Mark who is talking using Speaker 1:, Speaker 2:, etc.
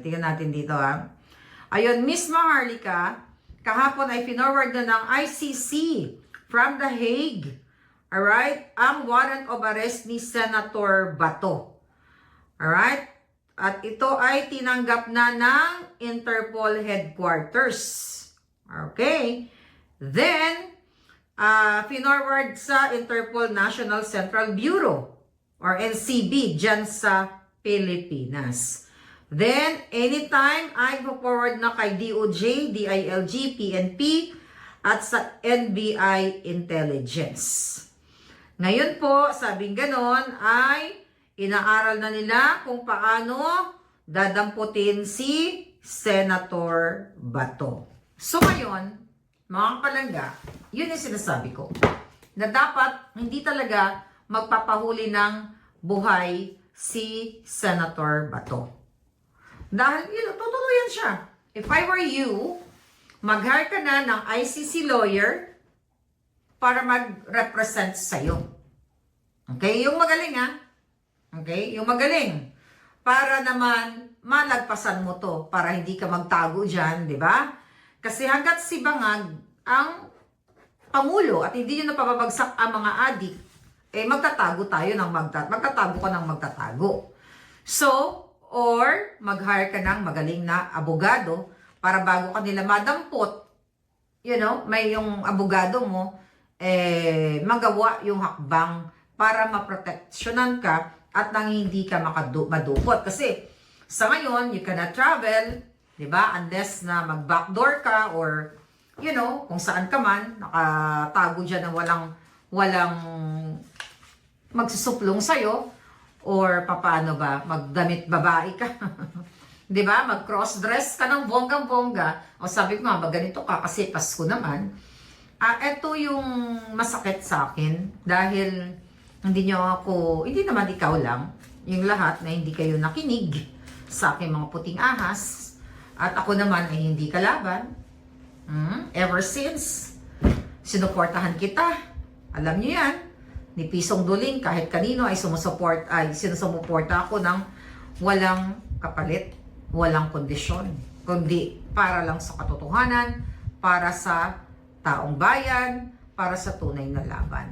Speaker 1: Tingnan natin dito ha. Ayun, Miss Maharlika, kahapon ay finorward na ng ICC from The Hague. Alright? Ang warrant of arrest ni Senator Bato. Alright? At ito ay tinanggap na ng Interpol headquarters. Okay? Then, finorward sa Interpol National Central Bureau or NCB dyan sa Pilipinas. Then, anytime ay forward na kay DOJ, DILG, PNP at sa NBI Intelligence. Ngayon po, sabing ganon ay inaaral na nila kung paano dadamputin si Senator Bato. So ngayon, mga palangga, yun yung sinasabi ko, na dapat hindi talaga magpapahuli ng buhay si Senator Bato. Dahil, tutuluyan siya. If I were you, mag-hire ka na ng ICC lawyer para mag-represent sa'yo. Okay? Yung magaling, ha? Okay? Yung magaling. Para naman, malagpasan mo to para hindi ka magtago dyan, di ba? Kasi hanggat si Bangag ang pangulo at hindi nyo napapabagsak ang mga adik, eh magtatago tayo ng magtatago ka ng magtatago. So, or mag-hire ka ng magaling na abogado para bago ka nila madampot, may yung abogado mo, magawa yung hakbang para maproteksyonan ka at nang hindi ka madupot. Kasi sa ngayon, you cannot travel, di ba? Unless na mag-backdoor ka or, kung saan ka man, nakatago dyan na walang magsusuplong sa'yo, or papaano ba, magdamit babae ka. Di ba? Mag-cross-dress ka ng bonggang-bongga. O sabi ko nga, ganito ka kasi Pasko naman. Ito yung masakit sa akin dahil hindi naman ikaw lang, yung lahat na hindi kayo nakinig sa aking mga puting ahas. At ako naman ay hindi kalaban. Ever since, sinuportahan kita. Alam niyo yan. Ni Pisong Duling, kahit kanino ay sinusumuporta ako ng walang kapalit, walang kondisyon, kundi para lang sa katotohanan, para sa taong bayan, para sa tunay na laban.